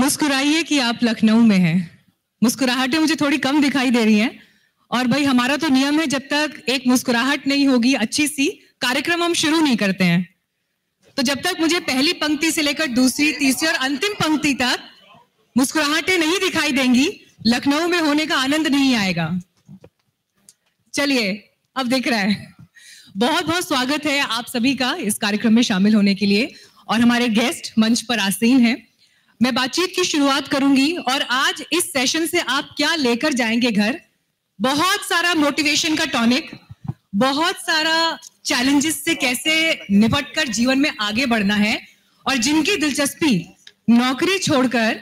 मुस्कुराइए कि आप लखनऊ में हैं। मुस्कुराहटें मुझे थोड़ी कम दिखाई दे रही हैं और भाई हमारा तो नियम है, जब तक एक मुस्कुराहट नहीं होगी अच्छी सी, कार्यक्रम हम शुरू नहीं करते हैं। तो जब तक मुझे पहली पंक्ति से लेकर दूसरी, तीसरी और अंतिम पंक्ति तक मुस्कुराहटें नहीं दिखाई देंगी, लखनऊ में होने का आनंद नहीं आएगा। चलिए, अब दिख रहा है। बहुत बहुत स्वागत है आप सभी का इस कार्यक्रम में शामिल होने के लिए और हमारे गेस्ट मंच पर आसीन हैं। मैं बातचीत की शुरुआत करूंगी और आज इस सेशन से आप क्या लेकर जाएंगे घर, बहुत सारा मोटिवेशन का टॉनिक, बहुत सारा चैलेंजेस से कैसे निपटकर जीवन में आगे बढ़ना है और जिनकी दिलचस्पी नौकरी छोड़कर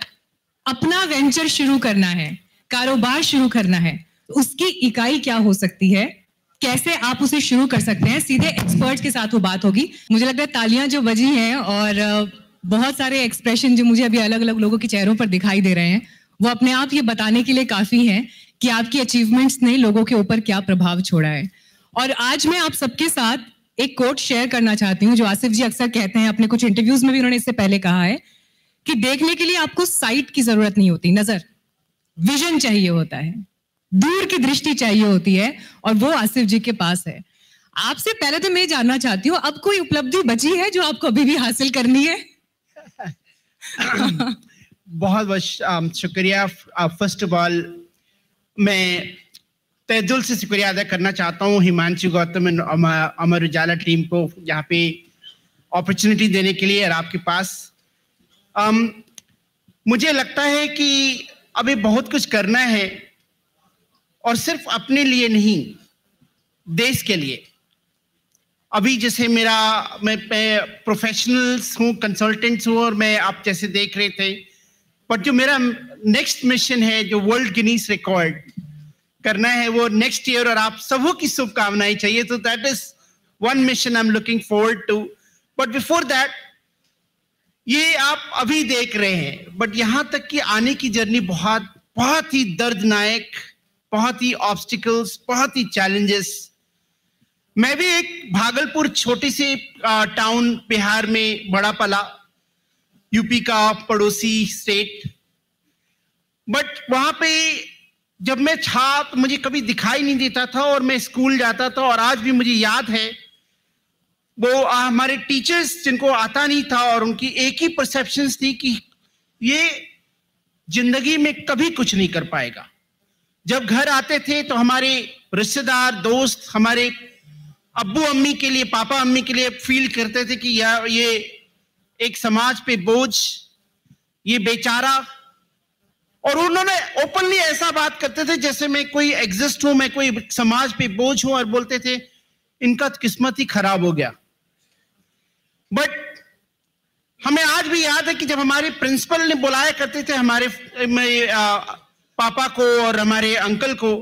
अपना वेंचर शुरू करना है, कारोबार शुरू करना है, तो उसकी इकाई क्या हो सकती है, कैसे आप उसे शुरू कर सकते हैं, सीधे एक्सपर्ट्स के साथ वो बात होगी। मुझे लगता है तालियां जो बजी हैं और बहुत सारे एक्सप्रेशन जो मुझे अभी अलग अलग लोगों के चेहरों पर दिखाई दे रहे हैं, वो अपने आप ये बताने के लिए काफी हैं कि आपकी अचीवमेंट्स ने लोगों के ऊपर क्या प्रभाव छोड़ा है। और आज मैं आप सबके साथ एक कोट शेयर करना चाहती हूँ जो आसिफ जी अक्सर कहते हैं, अपने कुछ इंटरव्यूज में भी उन्होंने इससे पहले कहा है कि देखने के लिए आपको साइट की जरूरत नहीं होती, नजर, विजन चाहिए होता है, दूर की दृष्टि चाहिए होती है और वो आसिफ जी के पास है। आपसे पहले तो मैं जानना चाहती हूँ, अब कोई उपलब्धि बची है जो आपको अभी भी हासिल करनी है? बहुत बहुत शुक्रिया। फर्स्ट ऑफ ऑल मैं तहे दिल से शुक्रिया अदा करना चाहता हूँ हिमांशु गौतम अमर उजाला टीम को यहाँ पे अपॉर्चुनिटी देने के लिए और आपके पास। मुझे लगता है कि अभी बहुत कुछ करना है और सिर्फ अपने लिए नहीं, देश के लिए। अभी जैसे मैं प्रोफेशनल्स हूँ, कंसल्टेंट्स हूँ और मैं आप जैसे देख रहे थे, पर जो मेरा नेक्स्ट मिशन है, जो वर्ल्ड गिनीज रिकॉर्ड करना है, वो नेक्स्ट ईयर और आप सबों की शुभकामनाएं चाहिए। तो that is one mission I am looking forward to. But before that, ये आप अभी देख रहे हैं, बट यहाँ तक कि आने की जर्नी बहुत बहुत ही दर्दनाक, बहुत ही ऑब्स्टिकल्स, बहुत ही चैलेंजेस। मैं भी एक भागलपुर छोटी सी टाउन बिहार में बड़ा पला, यूपी का पड़ोसी स्टेट, बट वहां पे जब मैं था तो मुझे कभी दिखाई नहीं देता था और मैं स्कूल जाता था और आज भी मुझे याद है वो हमारे टीचर्स जिनको आता नहीं था और उनकी एक ही परसेप्शंस थी कि ये जिंदगी में कभी कुछ नहीं कर पाएगा। जब घर आते थे तो हमारे रिश्तेदार, दोस्त हमारे अब्बू अम्मी के लिए, पापा अम्मी के लिए फील करते थे कि ये एक समाज पे बोझ, ये बेचारा। और उन्होंने ओपनली ऐसा बात करते थे जैसे मैं कोई एग्जिस्ट हूं, मैं कोई समाज पे बोझ हूं, और बोलते थे इनका किस्मत ही खराब हो गया। बट हमें आज भी याद है कि जब हमारे प्रिंसिपल ने बुलाया करते थे हमारे पापा को और हमारे अंकल को,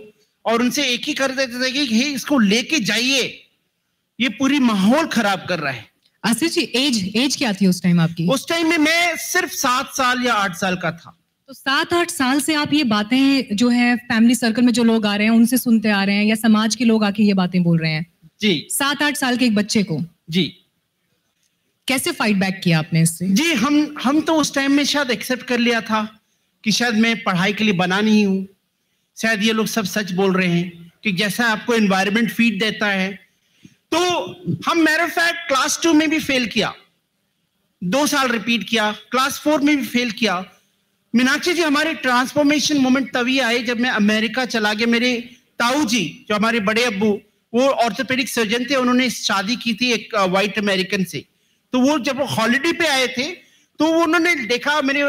और उनसे एक ही कर देते थे कि इसको लेके जाइए, ये पूरी माहौल खराब कर रहा है। आसिफ जी, एज क्या थी उस टाइम आपकी? उस टाइम में मैं सिर्फ 7 साल या 8 साल का था। तो 7-8 साल से आप ये बातें जो है फैमिली सर्कल में जो लोग आ रहे हैं उनसे सुनते आ रहे हैं, या समाज के लोग आके ये बातें बोल रहे हैं? जी। 7-8 साल के एक बच्चे को जी कैसे फाइट बैक किया आपने इससे? जी, हम तो उस टाइम में शायद एक्सेप्ट कर लिया था कि शायद मैं पढ़ाई के लिए बना नहीं हूं, शायद ये लोग सब सच बोल रहे हैं कि जैसा आपको एनवायरनमेंट फीड देता है। तो हम मैटर ऑफ फैक्ट क्लास 2 में भी फेल किया, 2 साल रिपीट किया, क्लास 4 में भी फेल किया। मीनाक्षी जी, हमारे ट्रांसफॉर्मेशन मोमेंट तभी आए जब मैं अमेरिका चला गया। मेरे ताऊ जी जो हमारे बड़े अब्बू, वो ऑर्थोपेडिक सर्जन थे, उन्होंने शादी की थी एक वाइट अमेरिकन से। तो वो जब वो हॉलिडे पे आए थे तो उन्होंने देखा, मेरे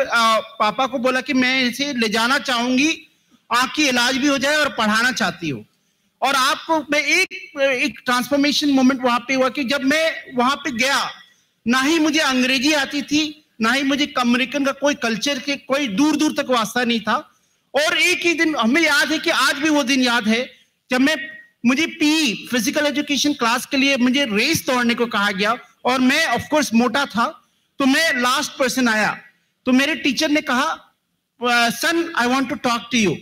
पापा को बोला कि मैं इसे ले जाना चाहूंगी, आपकी इलाज भी हो जाए और पढ़ाना चाहती हूँ। और आपको मैं एक ट्रांसफॉर्मेशन मोमेंट वहां पे हुआ कि जब मैं वहां पे गया, ना ही मुझे अंग्रेजी आती थी, ना ही मुझे अमेरिकन का कोई कल्चर के कोई दूर दूर तक वास्ता नहीं था। और एक ही दिन हमें याद है कि आज भी वो दिन याद है जब मुझे पीई फिजिकल एजुकेशन क्लास के लिए मुझे रेस दौड़ने को कहा गया और मैं ऑफ कोर्स मोटा था, तो मैं लास्ट पर्सन आया। तो मेरे टीचर ने कहा, son I want to talk to you.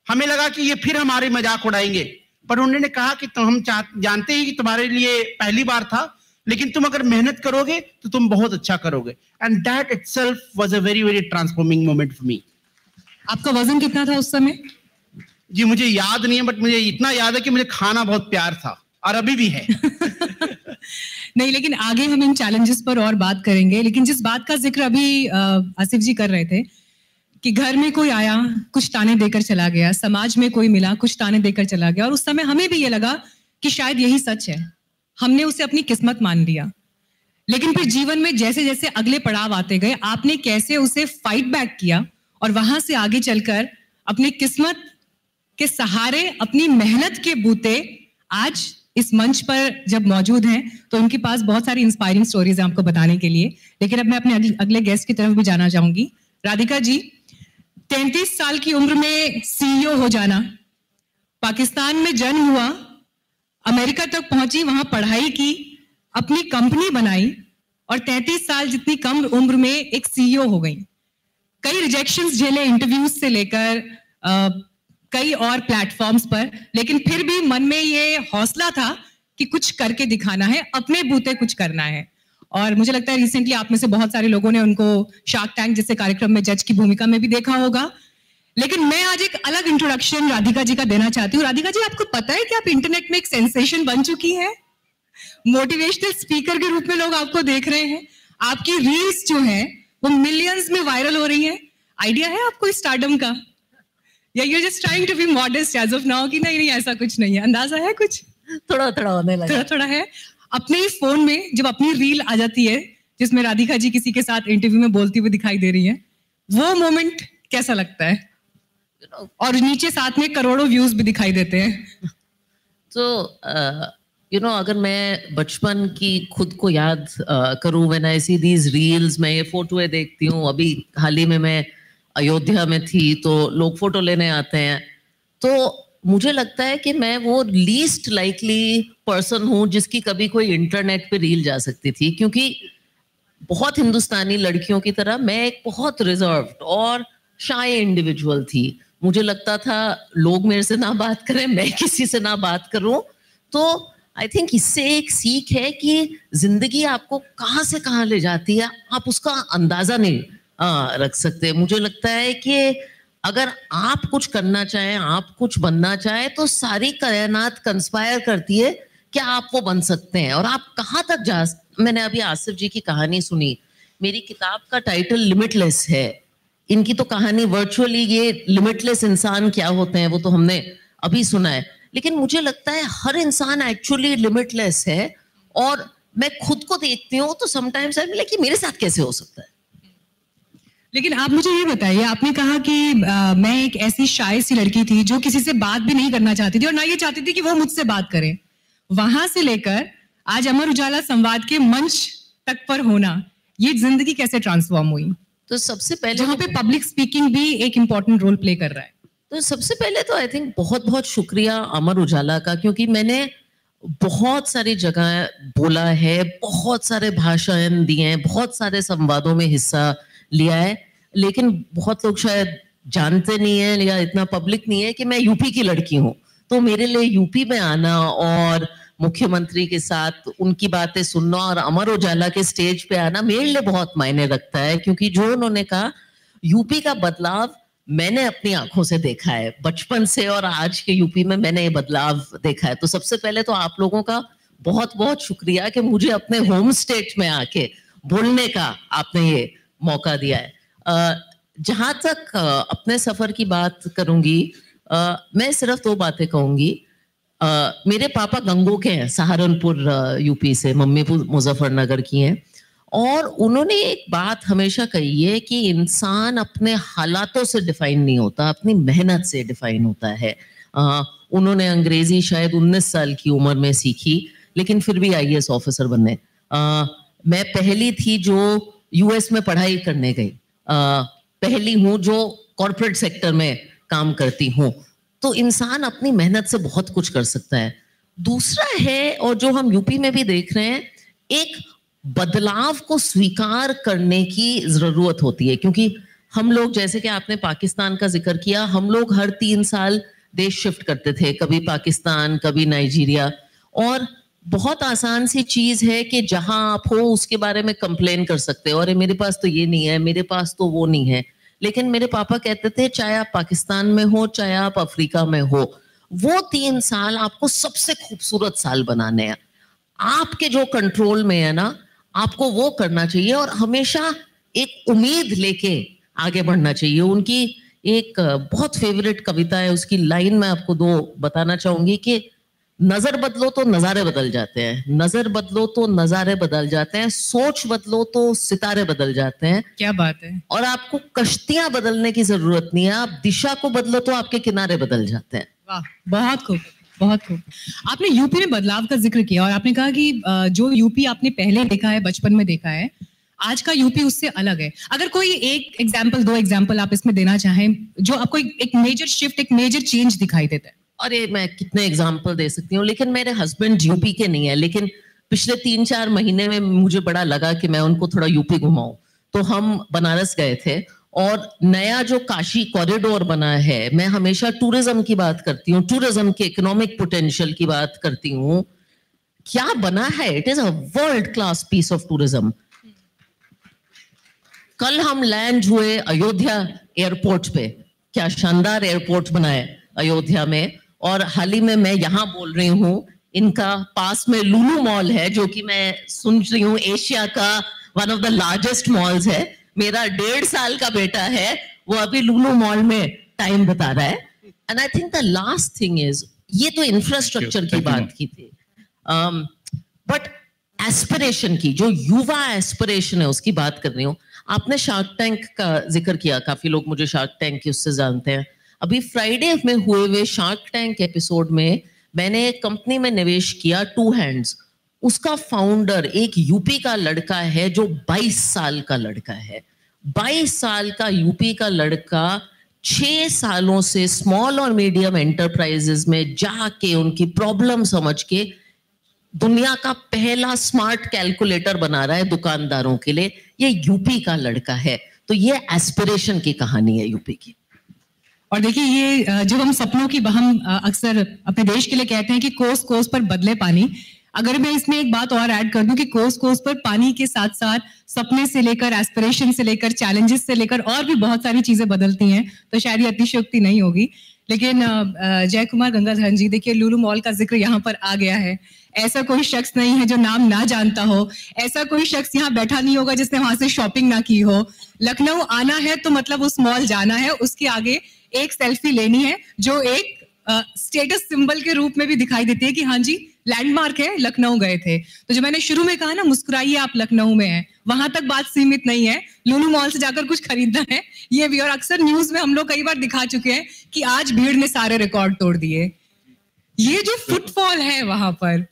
हमें लगा कि ये फिर हमारे मजाक उड़ाएंगे, पर उन्होंने कहा कि तो हम जानते हैं कि तुम्हारे लिए पहली बार था, लेकिन तुम अगर मेहनत करोगे तो तुम बहुत अच्छा करोगे. And that itself was a very very transforming moment for me. आपका वजन कितना था उस समय? जी मुझे याद नहीं है, बट मुझे इतना याद है कि मुझे खाना बहुत प्यार था, और अभी भी है. नहीं, लेकिन आगे हम इन चैलेंजेस पर और बात करेंगे. लेकिन जिस बात का जिक्र अभी आसिफ जी कर रहे थे कि घर में कोई आया, कुछ ताने देकर चला गया, समाज में कोई मिला, कुछ ताने देकर चला गया, और उस समय हमें भी ये लगा कि शायद यही सच है. हमने उसे अपनी किस्मत मान लिया. लेकिन फिर जीवन में जैसे जैसे अगले पड़ाव आते गए, आपने कैसे उसे फाइट बैक किया और वहां से आगे चलकर अपनी किस्मत के सहारे, अपनी मेहनत के बूते आज इस मंच पर जब मौजूद हैं, तो उनके पास बहुत सारी इंस्पायरिंग स्टोरीज हैं आपको बताने के लिए. लेकिन अब मैं अपने अगले गेस्ट की तरफ भी जाना चाहूंगी. राधिका जी, 33 साल की उम्र में CEO हो जाना, पाकिस्तान में जन्म हुआ, अमेरिका तक पहुंची, वहां पढ़ाई की, अपनी कंपनी बनाई, और 33 साल जितनी कम उम्र में एक CEO हो गई. कई रिजेक्शंस झेले, इंटरव्यूज से लेकर कई और प्लेटफॉर्म्स पर, लेकिन फिर भी मन में ये हौसला था कि कुछ करके दिखाना है, अपने बूते कुछ करना है. और मुझे लगता है रिसेंटली आप में से बहुत सारे लोगों ने उनको शार्क टैंक जैसे कार्यक्रम में जज की भूमिका में भी देखा होगा. लेकिन मैं आज एक अलग इंट्रोडक्शन राधिका जी का देना चाहती हूँ. राधिका जी, आपको पता है कि आप इंटरनेट में एक सेंसेशन बन चुकी हैं? मोटिवेशनल स्पीकर के रूप में लोग आपको देख रहे हैं. आपकी रील्स जो है वो मिलियंस में वायरल हो रही हैं. आइडिया है आपको इस स्टारडम का, या you are just trying to be modest as of now कि नहीं ऐसा कुछ नहीं है? अंदाजा है कुछ? थोड़ा थोड़ा होने लगा. थोड़ा है. अपने ही फोन में जब अपनी रील आ जाती है जिसमें राधिका जी किसी के साथ इंटरव्यू में बोलती हुई दिखाई दे रही है, वो मोमेंट कैसा लगता है? और नीचे साथ में करोड़ों व्यूज भी दिखाई देते हैं. तो अगर मैं बचपन की खुद को याद करूं, when I see these reels, मैं ये फोटोएं देखती हूँ. अभी हाल ही में मैं अयोध्या में थी, तो लोग फोटो लेने आते हैं, तो मुझे लगता है कि मैं वो लीस्ट लाइकली पर्सन हूँ जिसकी कभी कोई इंटरनेट पे रील जा सकती थी. क्योंकि बहुत हिंदुस्तानी लड़कियों की तरह मैं एक बहुत रिजर्व्ड और शाय इंडिविजुअल थी. मुझे लगता था लोग मेरे से ना बात करें, मैं किसी से ना बात करूं. तो आई थिंक इससे एक सीख है कि जिंदगी आपको कहाँ से कहाँ ले जाती है, आप उसका अंदाजा नहीं रख सकते. मुझे लगता है कि अगर आप कुछ करना चाहें, आप कुछ बनना चाहें, तो सारी कायनात कंस्पायर करती है कि आप वो बन सकते हैं. और आप कहाँ तक मैंने अभी आसिफ जी की कहानी सुनी. मेरी किताब का टाइटल लिमिटलेस है. इनकी तो कहानी वर्चुअली, ये लिमिटलेस इंसान क्या होते हैं वो तो हमने अभी सुना है. लेकिन मुझे लगता है हर इंसान एक्चुअली लिमिटलेस है. और मैं खुद को देखती हूँ तो समटाइम्स आई फील कि मेरे साथ कैसे हो सकता है. लेकिन आप मुझे ये बताइए, आपने कहा कि मैं एक ऐसी शाय सी लड़की थी जो किसी से बात भी नहीं करना चाहती थी और ना ये चाहती थी कि वो मुझसे बात करे. वहां से लेकर आज अमर उजाला संवाद के मंच तक पर होना, ये जिंदगी कैसे ट्रांसफॉर्म हुई? तो सबसे पहले जहाँ पे पब्लिक स्पीकिंग भी एक इम्पोर्टेंट रोल प्ले कर रहा है. तो सबसे पहले तो आई थिंक बहुत बहुत शुक्रिया अमर उजाला का, क्योंकि मैंने बहुत सारी जगह बोला है, बहुत सारे भाषण दिए हैं, बहुत सारे संवादों में हिस्सा लिया है. लेकिन बहुत लोग शायद जानते नहीं है या इतना पब्लिक नहीं है कि मैं यूपी की लड़की हूँ. तो मेरे लिए यूपी में आना और मुख्यमंत्री के साथ उनकी बातें सुनना और अमर उजाला के स्टेज पे आना मेरे लिए बहुत मायने रखता है. क्योंकि जो उन्होंने कहा, यूपी का बदलाव मैंने अपनी आंखों से देखा है. बचपन से और आज के यूपी में मैंने ये बदलाव देखा है. तो सबसे पहले तो आप लोगों का बहुत बहुत शुक्रिया कि मुझे अपने होम स्टेट में आके बोलने का आपने ये मौका दिया है. जहां तक अपने सफर की बात करूंगी, मैं सिर्फ दो बातें कहूंगी. मेरे पापा गंगो के हैं, सहारनपुर यूपी से, मम्मी मुजफ्फरनगर की हैं. और उन्होंने एक बात हमेशा कही है कि इंसान अपने हालातों से डिफाइन नहीं होता, अपनी मेहनत से डिफाइन होता है. उन्होंने अंग्रेजी शायद 19 साल की उम्र में सीखी, लेकिन फिर भी IAS ऑफिसर बने. मैं पहली थी जो US में पढ़ाई करने गई, पहली हूँ जो कॉर्पोरेट सेक्टर में काम करती हूँ. तो इंसान अपनी मेहनत से बहुत कुछ कर सकता है. दूसरा है, और जो हम यूपी में भी देख रहे हैं, एक बदलाव को स्वीकार करने की जरूरत होती है. क्योंकि हम लोग, जैसे कि आपने पाकिस्तान का जिक्र किया, हम लोग हर 3 साल देश शिफ्ट करते थे, कभी पाकिस्तान, कभी नाइजीरिया. और बहुत आसान सी चीज है कि जहां आप हो उसके बारे में कंप्लेन कर सकते हो, अरे मेरे पास तो ये नहीं है, मेरे पास तो वो नहीं है। लेकिन मेरे पापा कहते थे चाहे आप पाकिस्तान में हो चाहे आप अफ्रीका में हो, वो 3 साल आपको सबसे खूबसूरत साल बनाने हैं। आपके जो कंट्रोल में है ना, आपको वो करना चाहिए और हमेशा एक उम्मीद लेके आगे बढ़ना चाहिए। उनकी एक बहुत फेवरेट कविता है, उसकी लाइन मैं आपको 2 बताना चाहूंगी कि नजर बदलो तो नजारे बदल जाते हैं, नजर बदलो तो नजारे बदल जाते हैं, सोच बदलो तो सितारे बदल जाते हैं। क्या बात है। और आपको कश्तियां बदलने की जरूरत नहीं है, आप दिशा को बदलो तो आपके किनारे बदल जाते हैं। वाह, बहुत खूब, बहुत खूब। आपने यूपी में बदलाव का जिक्र किया और आपने कहा कि जो यूपी आपने पहले देखा है, बचपन में देखा है, आज का यूपी उससे अलग है। अगर कोई एक एग्जाम्पल, 2 एग्जाम्पल आप इसमें देना चाहें जो आपको एक मेजर शिफ्ट, एक मेजर चेंज दिखाई देता है। अरे मैं कितने एग्जाम्पल दे सकती हूँ, लेकिन मेरे हस्बैंड यूपी के नहीं है, लेकिन पिछले 3-4 महीने में मुझे बड़ा लगा कि मैं उनको थोड़ा यूपी घुमाऊं। तो हम बनारस गए थे और नया जो काशी कॉरिडोर बना है, मैं हमेशा टूरिज्म की बात करती हूँ, टूरिज्म के इकोनॉमिक पोटेंशियल की बात करती हूँ। क्या बना है, it is a world class piece of tourism. कल हम लैंड हुए अयोध्या एयरपोर्ट पे, क्या शानदार एयरपोर्ट बना है अयोध्या में। और हाल ही में मैं यहाँ बोल रही हूँ, इनका पास में लुलु मॉल है जो कि मैं सुन रही हूँ एशिया का one of the largest malls है। मेरा 1.5 साल का बेटा है, वो अभी लुलु मॉल में टाइम बता रहा है। And I think the last thing is, ये तो इंफ्रास्ट्रक्चर की बात की थी, बट एस्पिरेशन की, जो युवा एस्पिरेशन है उसकी बात कर रही हूँ। आपने शार्क टैंक का जिक्र किया, काफी लोग मुझे शार्क टैंक की उससे जानते हैं। अभी फ्राइडे में हुए हुए शार्क टैंक एपिसोड में मैंने एक कंपनी में निवेश किया, 2 हैंड्स। उसका फाउंडर एक यूपी का लड़का है जो 22 साल का लड़का है। 22 साल का यूपी का लड़का 6 सालों से स्मॉल और मीडियम एंटरप्राइजेस में जाके उनकी प्रॉब्लम समझ के दुनिया का पहला स्मार्ट कैलकुलेटर बना रहा है दुकानदारों के लिए। ये यूपी का लड़का है। तो ये एस्पिरेशन की कहानी है यूपी की। और देखिए, ये जब हम सपनों की, हम अक्सर अपने देश के लिए कहते हैं कि कोस कोस पर बदले पानी। अगर मैं इसमें एक बात और ऐड कर दूं कि कोस कोस पर पानी के साथ साथ सपने से लेकर, एस्पिरेशन से लेकर, चैलेंजेस से लेकर और भी बहुत सारी चीजें बदलती हैं, तो शायद ये अतिशयोक्ति नहीं होगी। लेकिन जय कुमार गंगाधरन जी, देखिए लुलु मॉल का जिक्र यहाँ पर आ गया है। ऐसा कोई शख्स नहीं है जो नाम ना जानता हो, ऐसा कोई शख्स यहाँ बैठा नहीं होगा जिसने वहां से शॉपिंग ना की हो। लखनऊ आना है तो मतलब उस मॉल जाना है, उसके आगे एक सेल्फी लेनी है जो एक स्टेटस सिंबल के रूप में भी दिखाई देती है कि हाँ जी, लैंडमार्क है, लखनऊ गए थे। तो जो मैंने शुरू में कहा ना, मुस्कुराइए आप लखनऊ में हैं, वहां तक बात सीमित नहीं है। लुलु मॉल से जाकर कुछ खरीदना है, ये भी। और अक्सर न्यूज में हम लोग कई बार दिखा चुके हैं कि आज भीड़ ने सारे रिकॉर्ड तोड़ दिए। ये जो फुटफॉल है वहां पर,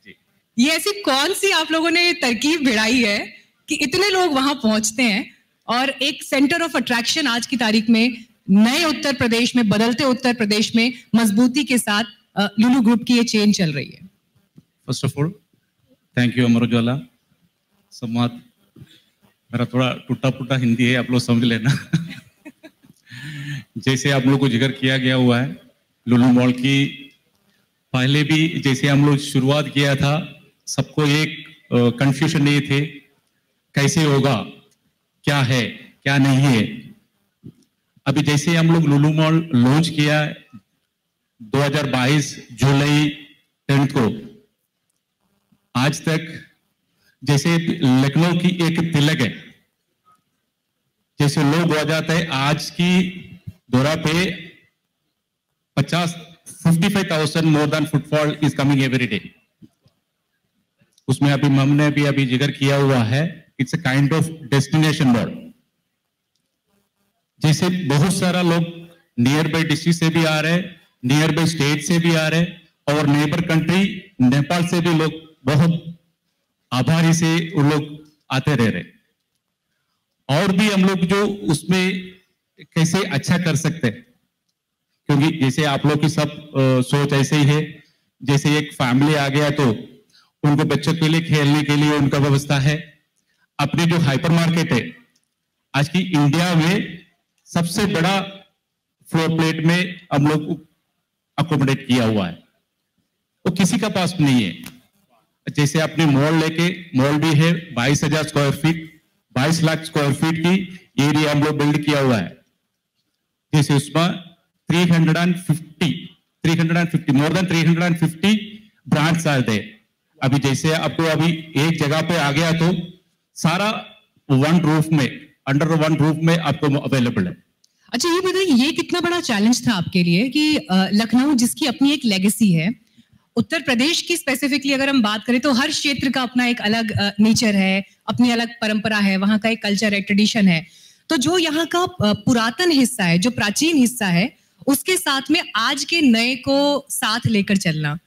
ये ऐसी कौन सी आप लोगों ने तरकीब भिड़ाई है कि इतने लोग वहां पहुंचते हैं और एक सेंटर ऑफ अट्रैक्शन आज की तारीख में नए उत्तर प्रदेश में, बदलते उत्तर प्रदेश में मजबूती के साथ लुलु ग्रुप की ये चेन चल रही है। First of all thank you Amar Ujala. संवाद मेरा थोड़ा टूटा फूटा हिंदी है, आप लोग समझ लेना। जैसे आप लोग को जिक्र किया गया हुआ है लुलु मॉल की, पहले भी जैसे हम लोग शुरुआत किया था, सबको एक कंफ्यूजन नहीं थे, कैसे होगा, क्या है क्या नहीं है। अभी जैसे हम लोग लुलु मॉल लॉन्च किया 2022 जुलाई 10 को, आज तक जैसे लखनऊ की एक तिलक है, जैसे लोग हो जाते हैं, आज की दौरा पे 55,000 more than footfall is coming every day. उसमें अभी हमने भी अभी जिक्र किया हुआ है, it's a kind of destination mall. जैसे बहुत सारा लोग नियर बाई डिस्ट्रिक्ट से भी आ रहे हैं, नियर बाई स्टेट से भी आ रहे हैं, और नेबर कंट्री नेपाल से भी लोग बहुत आभारी से वो लोग आते रह रहे। और भी हम लोग जो उसमें कैसे अच्छा कर सकते हैं, क्योंकि जैसे आप लोग की सब सोच ऐसे ही है, जैसे एक फैमिली आ गया तो उनको बच्चों के लिए खेलने के लिए उनका व्यवस्था है। अपने जो हाइपर मार्केट है आज की इंडिया में सबसे बड़ा फ्लोर प्लेट में हम लोग अकोमोडेट किया हुआ है, वो किसी का पास नहीं है। जैसे अपने मॉल भी है 22,000 square feet, 22 lakh square feet की एरिया हम लोग बिल्ड किया हुआ है। जैसे उसमें 350 more than 350 branch are there. अभी जैसे आपको अभी एक जगह पे आ गया तो सारा वन रूफ में, अंडर वन रूफ में आपको अवेलेबल है। अच्छा ये बताइए, ये कितना बड़ा चैलेंज था आपके लिए कि लखनऊ जिसकी अपनी एक लेगेसी है, उत्तर प्रदेश की स्पेसिफिकली अगर हम बात करें तो हर क्षेत्र का अपना एक अलग नेचर है, अपनी अलग परंपरा है, वहां का एक कल्चर है, ट्रेडिशन है। तो जो यहाँ का पुरातन हिस्सा है, जो प्राचीन हिस्सा है, उसके साथ में आज के नए को साथ लेकर चलना,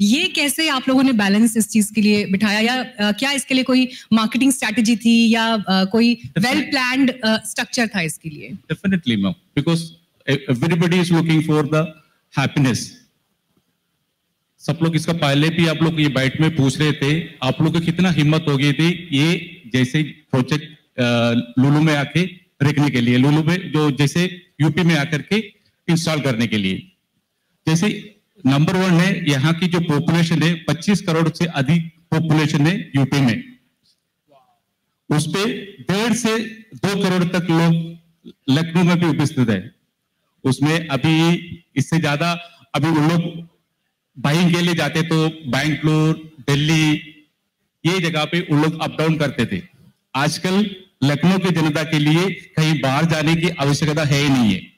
ये कैसे आप लोगों ने बैलेंस इस चीज के लिए बिठाया, या क्या इसके लिए कोई मार्केटिंग स्ट्रैटेजी थी या कोई वेल प्लान्ड स्ट्रक्चर था इसके लिए? Definitely ma'am, because everybody is looking for the happiness. सब लोग इसका पहले भी आप लोग ये बाइट में पूछ रहे थे, आप लोग को कितना हिम्मत हो गई थी ये जैसे प्रोजेक्ट लुलु में आके रखने के लिए, लुलु में जो जैसे यूपी में आकर के इंस्टॉल करने के लिए। जैसे नंबर 1 है, यहाँ की जो पॉपुलेशन है 25 करोड़ से अधिक पॉपुलेशन है यूपी में, उस पे 1.5 से 2 करोड़ तक लोग लखनऊ में भी उपस्थित है। उसमें अभी इससे ज्यादा अभी उन लोग बाइंग के लिए जाते तो बैंगलोर, दिल्ली, ये जगह पे उन लोग अप डाउन करते थे। आजकल लखनऊ की जनता के लिए कहीं बाहर जाने की आवश्यकता है ही नहीं है।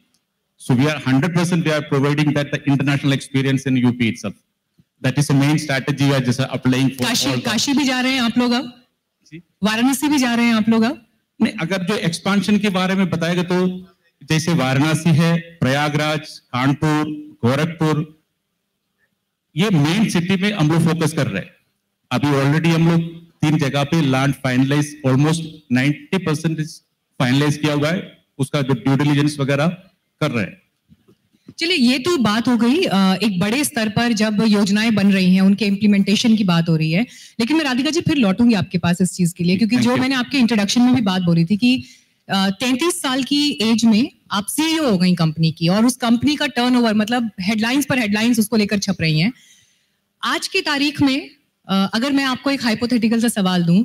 So we are 100% we are providing that the international experience in UP itself. That is the main strategy we are just applying for. Kashi भी जा रहे हैं आप लोग अब? वाराणसी भी जा रहे हैं आप लोग अब? नहीं, अगर जो एक्सपांशन के बारे में बताएगा तो जैसे वाराणसी है, प्रयागराज, कानपुर, गोरखपुर, ये मेन सिटी में हम लोग फोकस कर रहे हैं। अभी ऑलरेडी हम लोग 3 जगह पे लैंड फाइनलाइज, ऑलमोस्ट 90% फाइनलाइज किया हुआ है, उसका जो ड्यू डिलिजेंस वगैरह कर रहे हैं। चलिए, ये तो बात हो गई एक बड़े स्तर पर जब योजनाएं बन रही हैं, उनके इम्प्लीमेंटेशन की बात हो रही है। लेकिन मैं राधिका जी फिर लौटूंगी आपके पास इस चीज के लिए, क्योंकि जो मैंने आपके इंट्रोडक्शन में भी बात बोली थी कि 33 साल की एज में आप सीईओ हो गई कंपनी की, और उस कंपनी का टर्नओवर मतलब हेडलाइंस पर हेडलाइंस उसको लेकर छप रही हैं। आज की तारीख में अगर मैं आपको एक हाइपोथेटिकल सा सवाल दूं,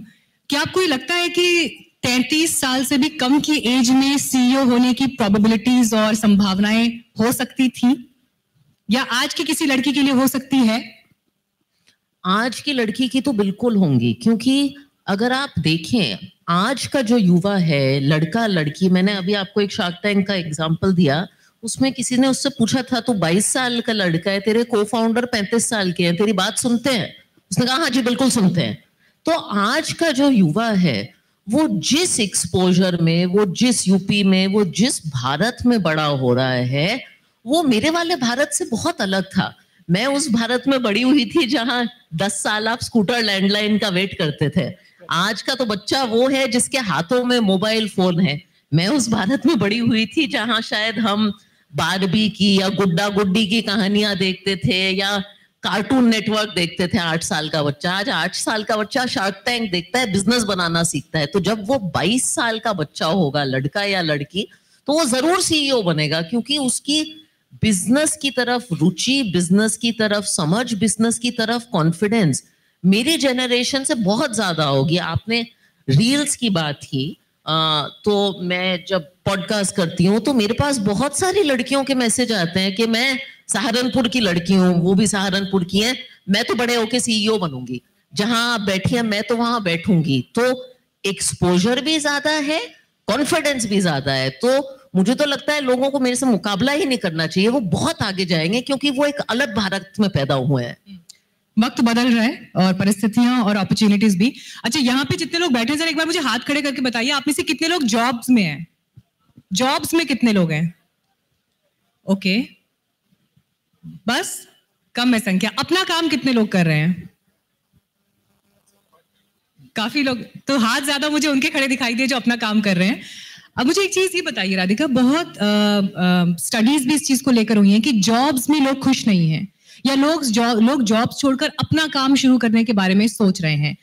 क्या आपको ये लगता है कि 33 साल से भी कम की एज में सीईओ होने की प्रोबेबिलिटीज और संभावनाएं हो सकती थी, या आज की किसी लड़की के लिए हो सकती है? आज की लड़की की तो बिल्कुल होंगी, क्योंकि अगर आप देखें आज का जो युवा है, लड़का लड़की, मैंने अभी आपको एक शार्क टैंक का एग्जांपल दिया, उसमें किसी ने उससे पूछा था तू 22 साल का लड़का है, तेरे को फाउंडर 35 साल के हैं, तेरी बात सुनते हैं? उसने कहा हाँ जी बिल्कुल सुनते हैं। तो आज का जो युवा है वो जिस एक्सपोजर में, वो जिस यूपी में, वो जिस भारत में बड़ा हो रहा है, वो मेरे वाले भारत से बहुत अलग था। मैं उस भारत में बड़ी हुई थी जहां 10 साल आप स्कूटर लैंडलाइन का वेट करते थे। आज का तो बच्चा वो है जिसके हाथों में मोबाइल फोन है। मैं उस भारत में बड़ी हुई थी जहां शायद हम बारबी की या गुड्डा गुड्डी की कहानियां देखते थे या कार्टून नेटवर्क देखते थे। 8 साल का बच्चा, आज 8 साल का बच्चा शार्क टैंक देखता है, बिजनेस बनाना सीखता है। तो जब वो 22 साल का बच्चा होगा, लड़का या लड़की, तो वो जरूर सीईओ बनेगा, क्योंकि उसकी बिजनेस की तरफ रुचि, बिजनेस की तरफ समझ, बिजनेस की तरफ कॉन्फिडेंस मेरी जनरेशन से बहुत ज्यादा होगी। आपने रील्स की बात की, तो मैं जब पॉडकास्ट करती हूँ तो मेरे पास बहुत सारी लड़कियों के मैसेज आते हैं कि मैं सहारनपुर की लड़की हूँ, वो भी सहारनपुर की है, मैं तो बड़े होके सीईओ बनूंगी, जहां आप बैठी हैं मैं तो वहां बैठूंगी। तो एक्सपोजर भी ज्यादा है, कॉन्फिडेंस भी ज्यादा है। तो मुझे तो लगता है लोगों को मेरे से मुकाबला ही नहीं करना चाहिए, वो बहुत आगे जाएंगे, क्योंकि वो एक अलग भारत में पैदा हुए हैं। वक्त बदल रहा है और परिस्थितियां और अपॉर्चुनिटीज भी। अच्छा, यहाँ पे जितने लोग बैठे हैं, जरा एक बार मुझे हाथ खड़े करके बताइए, आप में से कितने लोग जॉब्स में हैं? जॉब्स में कितने लोग हैं? ओके, बस कम है संख्या। अपना काम कितने लोग कर रहे हैं? काफी लोग। तो हाथ ज्यादा मुझे उनके खड़े दिखाई दिए जो अपना काम कर रहे हैं। अब मुझे एक चीज ये बताइए राधिका, बहुत स्टडीज भी इस चीज को लेकर हुई हैं कि जॉब्स में लोग खुश नहीं हैं, या लोग जॉब्स छोड़कर अपना काम शुरू करने के बारे में सोच रहे हैं।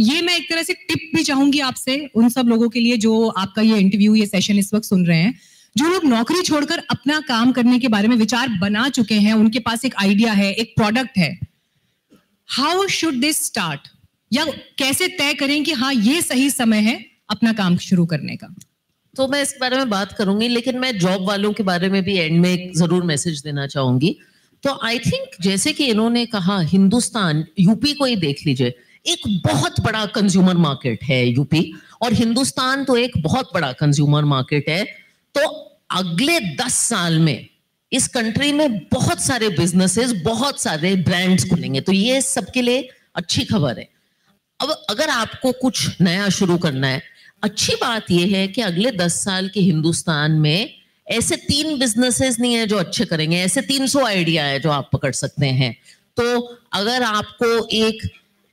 ये मैं एक तरह से टिप भी चाहूंगी आपसे उन सब लोगों के लिए जो आपका ये इंटरव्यू, ये सेशन इस वक्त सुन रहे हैं, जो लोग नौकरी छोड़कर अपना काम करने के बारे में विचार बना चुके हैं, उनके पास एक आइडिया है, एक प्रोडक्ट है। हाउ शुड दे स्टार्ट, या कैसे तय करें कि हाँ ये सही समय है अपना काम शुरू करने का? तो मैं इस बारे में बात करूंगी, लेकिन मैं जॉब वालों के बारे में भी एंड में एक जरूर मैसेज देना चाहूंगी। तो आई थिंक जैसे कि इन्होंने कहा, हिंदुस्तान, यूपी को ही देख लीजिए, एक बहुत बड़ा कंज्यूमर मार्केट है यूपी, और हिंदुस्तान तो एक बहुत बड़ा कंज्यूमर मार्केट है। तो अगले 10 साल में इस कंट्री में बहुत सारे बिजनेसेस, बहुत सारे ब्रांड्स खुलेंगे, तो ये सबके लिए अच्छी खबर है। अब अगर आपको कुछ नया शुरू करना है, अच्छी बात यह है कि अगले 10 साल के हिंदुस्तान में ऐसे 3 बिजनेसेस नहीं है जो अच्छे करेंगे, ऐसे 300 आइडिया है जो आप पकड़ सकते हैं। तो अगर आपको एक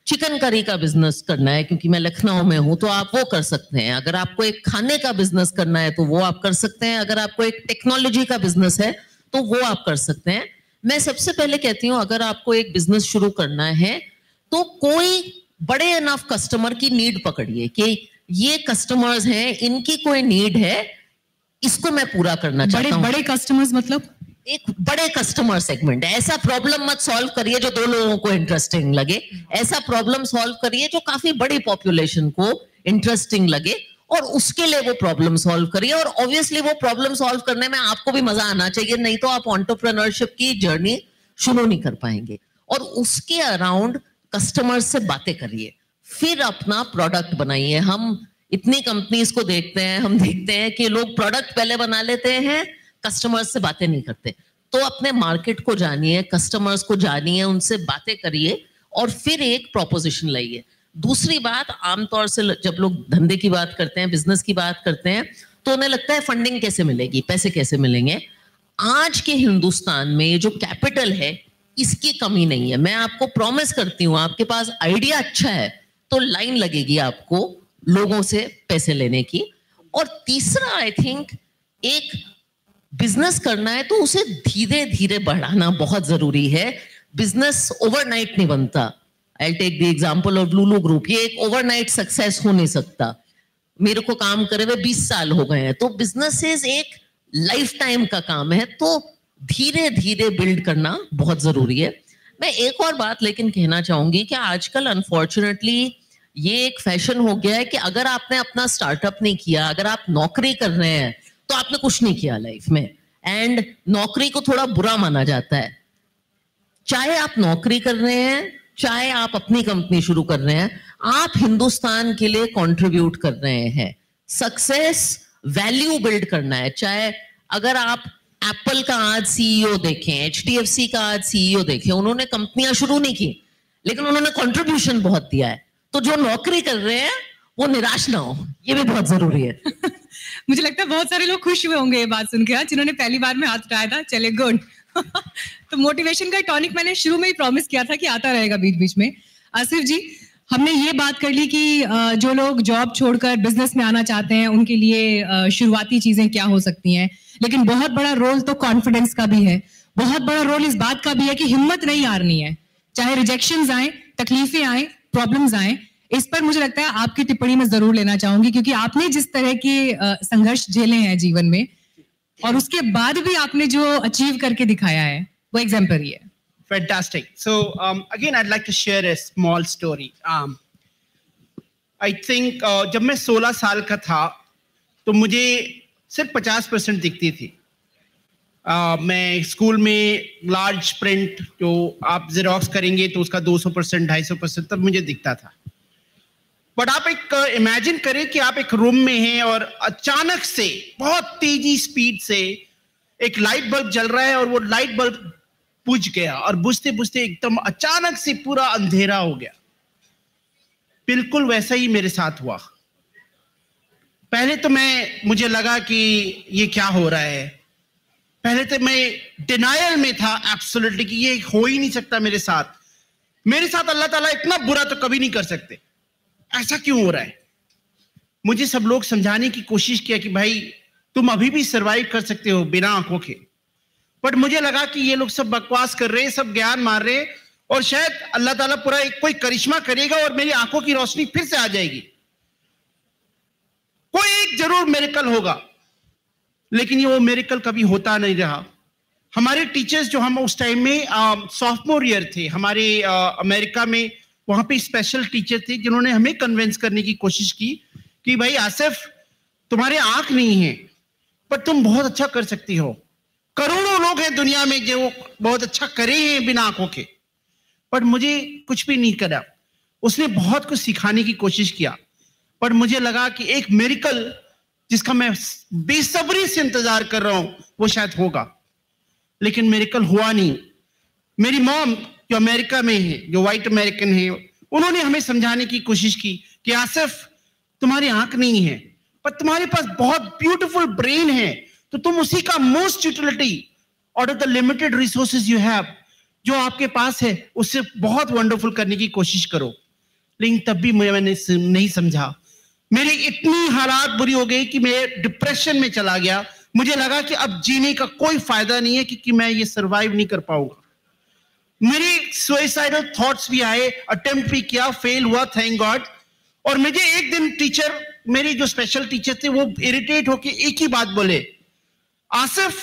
चिकन करी का बिजनेस करना है, क्योंकि मैं लखनऊ में हूं, तो आप वो कर सकते हैं। अगर आपको एक खाने का बिजनेस करना है तो वो आप कर सकते हैं। अगर आपको एक टेक्नोलॉजी का बिजनेस है तो वो आप कर सकते हैं। मैं सबसे पहले कहती हूँ, अगर आपको एक बिजनेस शुरू करना है तो कोई बड़े इनफ कस्टमर की नीड पकड़िए कि ये कस्टमर्स हैं, इनकी कोई नीड है, इसको मैं पूरा करना चाहता हूं। बड़े कस्टमर्स मतलब एक बड़े कस्टमर सेगमेंट, ऐसा प्रॉब्लम मत सॉल्व करिए जो 2 लोगों को इंटरेस्टिंग लगे, ऐसा प्रॉब्लम सॉल्व करिए जो काफी बड़ी पॉपुलेशन को इंटरेस्टिंग लगे, और उसके लिए वो प्रॉब्लम सॉल्व करिए। और ऑब्वियसली वो प्रॉब्लम सॉल्व करने में आपको भी मजा आना चाहिए, नहीं तो आप एंटरप्रेन्योरशिप की जर्नी शुरू नहीं कर पाएंगे। और उसके अराउंड कस्टमर से बातें करिए, फिर अपना प्रोडक्ट बनाइए। हम इतनी कंपनीज को देखते हैं, हम देखते हैं कि लोग प्रोडक्ट पहले बना लेते हैं, कस्टमर्स से बातें नहीं करते। तो अपने मार्केट को जानिए, कस्टमर्स को जानिए, उनसे बातें करिए, और फिर एक प्रोपोजिशन लाइए। दूसरी बात, आमतौर से जब लोग धंधे की बात करते हैं, बिजनेस की बात करते हैं, तो उन्हें लगता है फंडिंग कैसे मिलेगी, पैसे कैसे मिलेंगे। आज के हिंदुस्तान में जो कैपिटल है, इसकी कमी नहीं है। मैं आपको प्रॉमिस करती हूँ, आपके पास आइडिया अच्छा है तो लाइन लगेगी आपको लोगों से पैसे लेने की। और तीसरा, आई थिंक एक बिजनेस करना है तो उसे धीरे धीरे बढ़ाना बहुत जरूरी है। बिजनेस ओवरनाइट नहीं बनता। I take the example of Lulu group, ये एक ओवरनाइट सक्सेस हो नहीं सकता। मेरे को काम करे हुए 20 साल हो गए हैं। तो बिजनेसेस एक लाइफ टाइम का काम है, तो धीरे धीरे बिल्ड करना बहुत जरूरी है। मैं एक और बात लेकिन कहना चाहूंगी कि आजकल अनफॉर्चुनेटली ये एक फैशन हो गया है कि अगर आपने अपना स्टार्टअप नहीं किया, अगर आप नौकरी कर रहे हैं, तो आपने कुछ नहीं किया लाइफ में, एंड नौकरी को थोड़ा बुरा माना जाता है। चाहे आप नौकरी कर रहे हैं, चाहे आप अपनी कंपनी शुरू कर रहे हैं, आप हिंदुस्तान के लिए कंट्रीब्यूट कर रहे हैं। सक्सेस वैल्यू बिल्ड करना है। चाहे अगर आप एप्पल का आज सीईओ देखें, HDFC का आज सीईओ देखें, उन्होंने कंपनियां शुरू नहीं की, लेकिन उन्होंने कंट्रीब्यूशन बहुत दिया है। तो जो नौकरी कर रहे हैं वो निराश ना हो, ये भी बहुत जरूरी है। मुझे लगता है बहुत सारे लोग खुश हुए होंगे ये बात सुन के, जिन्होंने पहली बार में हाथ उठाया था। चले, गुड। तो मोटिवेशन का टॉनिक मैंने शुरू में ही प्रॉमिस किया था कि आता रहेगा बीच बीच में। आसिफ जी, हमने ये बात कर ली कि जो लोग जॉब छोड़कर बिजनेस में आना चाहते हैं उनके लिए शुरुआती चीजें क्या हो सकती हैं, लेकिन बहुत बड़ा रोल तो कॉन्फिडेंस का भी है। बहुत बड़ा रोल इस बात का भी है कि हिम्मत नहीं हारनी है, चाहे रिजेक्शंस आए, तकलीफें आए, प्रॉब्लम्स आए। इस पर मुझे लगता है आपकी टिप्पणी में जरूर लेना चाहूंगी, क्योंकि आपने जिस तरह के संघर्ष झेले हैं जीवन में, और उसके बाद भी आपने जो अचीव करके दिखाया है वो एग्जाम्पलरी है। Fantastic. So again, I'd like to share a small story. I think जब मैं 16 साल का था तो मुझे सिर्फ 50% दिखती थी। मैं स्कूल में लार्ज प्रिंट जो आप जेरोक्स करेंगे तो उसका 200%, 250% तब मुझे दिखता था। बट आप एक इमेजिन करें कि आप एक रूम में हैं और अचानक से बहुत तेजी स्पीड से एक लाइट बल्ब जल रहा है और वो लाइट बल्ब बुझ गया, और बुझते बुझते एकदम अचानक से पूरा अंधेरा हो गया। बिल्कुल वैसा ही मेरे साथ हुआ। पहले तो मुझे लगा कि ये क्या हो रहा है। पहले तो मैं डिनायल में था एब्सोल्युटली कि ये हो ही नहीं सकता मेरे साथ। मेरे साथ अल्लाह ताला इतना बुरा तो कभी नहीं कर सकते, ऐसा क्यों हो रहा है। मुझे सब लोग समझाने की कोशिश किया कि भाई तुम अभी भी सरवाइव कर सकते हो बिना आंखों के। बट मुझे लगा कि ये लोग सब बकवास कर रहे हैं, सब ज्ञान मार रहे हैं, और शायद अल्लाह ताला पूरा कोई करिश्मा करेगा और मेरी आंखों की रोशनी फिर से आ जाएगी, कोई एक जरूर मिरेकल होगा। लेकिन ये वो मिरेकल कभी होता नहीं रहा। हमारे टीचर्स जो हम उस टाइम में सॉफ्टमोर ईयर थे हमारे अमेरिका में, वहां पे स्पेशल टीचर थे जिन्होंने हमें कन्विंस करने की कोशिश की कि भाई आसिफ, तुम्हारे आंख नहीं है पर तुम बहुत अच्छा कर सकती हो। करोड़ों लोग हैं दुनिया में जो बहुत अच्छा करे हैं बिना आंखों के, पर मुझे कुछ भी नहीं करा। उसने बहुत कुछ सिखाने की कोशिश किया, पर मुझे लगा कि एक मिरेकल जिसका मैं बेसब्री से इंतजार कर रहा हूं वो शायद होगा, लेकिन मिरेकल हुआ नहीं। मेरी मॉम जो अमेरिका में है, जो व्हाइट अमेरिकन है, उन्होंने हमें समझाने की कोशिश की कि आसिफ, तुम्हारी आंख नहीं है पर तुम्हारे पास बहुत ब्यूटीफुल ब्रेन है, तो तुम उसी का most utility out of the limited resources you have, जो आपके पास है, उससे बहुत वंडरफुल करने की कोशिश करो। लेकिन तब भी मैंने नहीं समझा। मेरी इतनी हालात बुरी हो गई कि मैं डिप्रेशन में चला गया। मुझे लगा कि अब जीने का कोई फायदा नहीं है, क्योंकि मैं ये सरवाइव नहीं कर पाऊंगा। मेरी सुसाइडल थॉट्स भी आए, अटेम्प्ट भी किया, फेल हुआ, थैंक गॉड। और मुझे एक दिन टीचर, मेरी जो स्पेशल टीचर थे, वो इरिटेट होके एक ही बात बोले, आसिफ,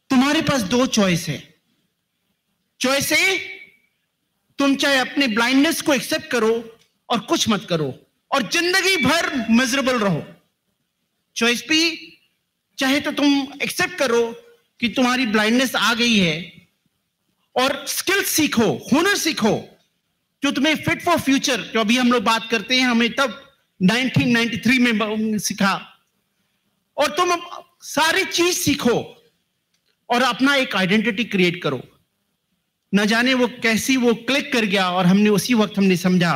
तुम्हारे पास 2 चॉइस है। चॉइस ए, तुम चाहे अपने ब्लाइंडनेस को एक्सेप्ट करो और कुछ मत करो और जिंदगी भर मिजरेबल रहो। चॉइस बी, चाहे तो तुम एक्सेप्ट करो कि तुम्हारी ब्लाइंडनेस आ गई है और स्किल सीखो, हुनर सीखो जो तुम्हें फिट फॉर फ्यूचर, जो अभी हम लोग बात करते हैं, हमें तब 1993 में सीखा, और तुम सारी चीज सीखो और अपना एक आइडेंटिटी क्रिएट करो। न जाने वो कैसी वो क्लिक कर गया और उसी वक्त हमने समझा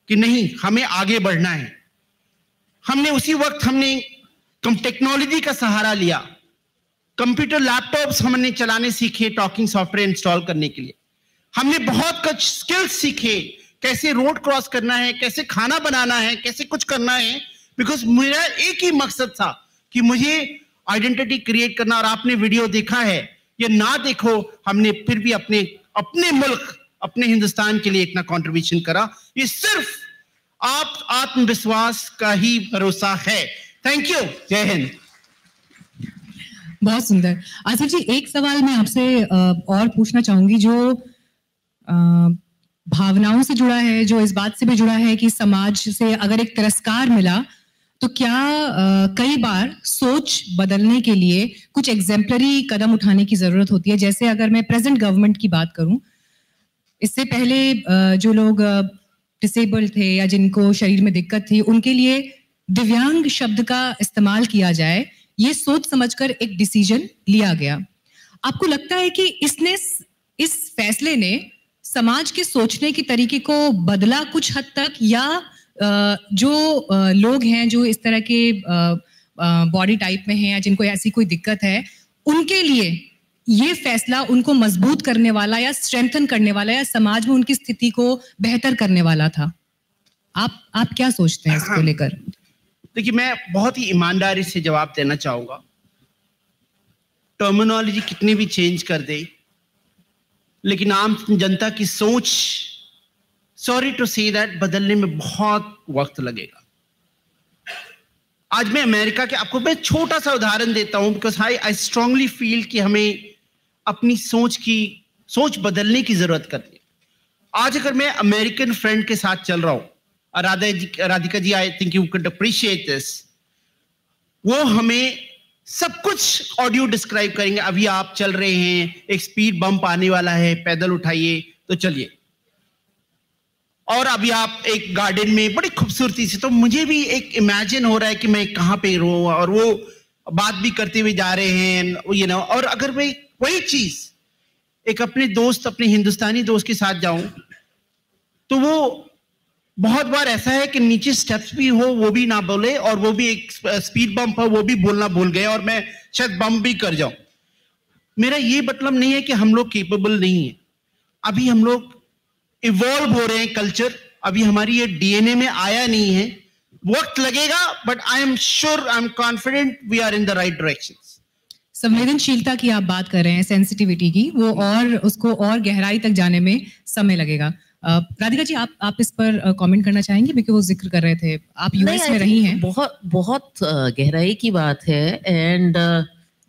कि नहीं, हमें आगे बढ़ना है। हमने उसी वक्त टेक्नोलॉजी का सहारा लिया। कंप्यूटर लैपटॉप्स हमने चलाने सीखे, टॉकिंग सॉफ्टवेयर इंस्टॉल करने के लिए। हमने बहुत कुछ स्किल्स सीखे, कैसे रोड क्रॉस करना है, कैसे खाना बनाना है, कैसे कुछ करना है, बिकॉज मेरा एक ही मकसद था कि मुझे आइडेंटिटी क्रिएट करना। और आपने वीडियो देखा है, ये ना देखो, हमने फिर भी अपने मुल्क, अपने हिंदुस्तान के लिए इतना कंट्रीब्यूशन करा। ये सिर्फ आप आत्मविश्वास का ही भरोसा है। थैंक यू, जय हिंद। बहुत सुंदर। आसिफ जी, एक सवाल मैं आपसे और पूछना चाहूंगी जो भावनाओं से जुड़ा है, जो इस बात से भी जुड़ा है कि समाज से अगर एक तिरस्कार मिला तो क्या कई बार सोच बदलने के लिए कुछ एग्जेम्पलरी कदम उठाने की जरूरत होती है। जैसे अगर मैं प्रेजेंट गवर्नमेंट की बात करूं, इससे पहले जो लोग डिसेबल्ड थे या जिनको शरीर में दिक्कत थी, उनके लिए दिव्यांग शब्द का इस्तेमाल किया जाए, ये सोच समझकर एक डिसीजन लिया गया। आपको लगता है कि इस फैसले ने समाज के सोचने के तरीके को बदला कुछ हद तक, या जो लोग हैं जो इस तरह के बॉडी टाइप में हैं या जिनको ऐसी कोई दिक्कत है, उनके लिए ये फैसला उनको मजबूत करने वाला या स्ट्रेंथन करने वाला या समाज में उनकी स्थिति को बेहतर करने वाला था? आप क्या सोचते हैं इसको लेकर? देखिए, मैं बहुत ही ईमानदारी से जवाब देना चाहूंगा। टर्मिनोलॉजी कितनी भी चेंज कर दे, लेकिन आम जनता की सोच, सॉरी टू से दैट, बदलने में बहुत वक्त लगेगा। आज मैं अमेरिका के, आपको मैं छोटा सा उदाहरण देता हूं, बिकॉज आई स्ट्रांगली फील कि हमें अपनी सोच बदलने की जरूरत करती है। आज अगर मैं अमेरिकन फ्रेंड के साथ चल रहा हूं, Radhika ji, I think you could appreciate this, वो हमें सब कुछ ऑडियो डिस्क्राइब करेंगे। अभी आप चल रहे हैं, एक स्पीड बम्प आने वाला है, पैदल उठाइए तो चलिए, और अभी आप एक गार्डन में बड़ी खूबसूरती से, तो मुझे भी एक इमेजिन हो रहा है कि मैं कहाँ पे रहूं, और वो बात भी करते हुए जा रहे हैं, और अगर मैं वही चीज एक अपने हिंदुस्तानी दोस्त के साथ जाऊं, तो वो बहुत बार ऐसा है कि नीचे स्टेप्स भी हो, वो भी ना बोले, और वो भी एक स्पीड बम्प हो, वो भी बोलना भूल गए, और मैं शायद बम्प भी कर जाऊं। मेरा ये मतलब नहीं है कि हम लोग केपेबल नहीं है। अभी हम लोग इवॉल्व हो रहे हैं, कल्चर अभी हमारी ये डीएनए में आया नहीं है, वक्त लगेगा, but I am sure, I am confident we are in the right direction. संवेदनशीलता की आप बात कर रहे हैं, सेंसिटिविटी की, वो और उसको और गहराई तक जाने में समय लगेगा। राधिका जी, आप इस पर कमेंट करना चाहेंगे, बिकॉज़ वो जिक्र कर रहे थे, आप यूएस में रही हैं। बहुत गहराई की बात है, एंड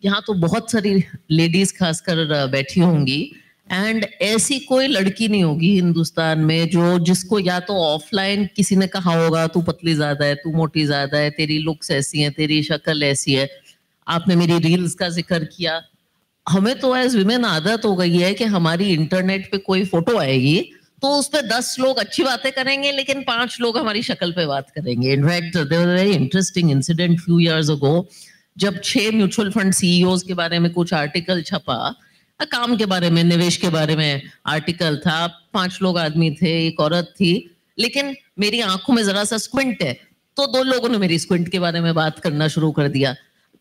यहाँ तो बहुत सारी लेडीज खासकर बैठी होंगी, एंड ऐसी कोई लड़की नहीं होगी हिंदुस्तान में जो जिसको या तो ऑफलाइन किसी ने कहा होगा तू पतली ज्यादा है, तू मोटी ज्यादा है, तेरी लुक्स ऐसी है, तेरी शक्ल ऐसी है। आपने मेरी रील्स का जिक्र किया। हमें तो एज विमेन आदत हो गई है कि हमारी इंटरनेट पे कोई फोटो आएगी तो उस पे 10 लोग अच्छी बातें करेंगे लेकिन 5 लोग हमारी शक्ल पे बात करेंगे। In fact there was a very interesting incident few years ago, जब 6 म्यूचुअल फंड सीईओज के बारे में कुछ आर्टिकल छपा, काम के बारे में, निवेश के बारे में आर्टिकल था। 5 लोग आदमी थे, एक औरत थी, लेकिन मेरी आंखों में जरा सा स्क्विंट है तो 2 लोगों ने मेरी स्क्विंट के बारे में बात करना शुरू कर दिया।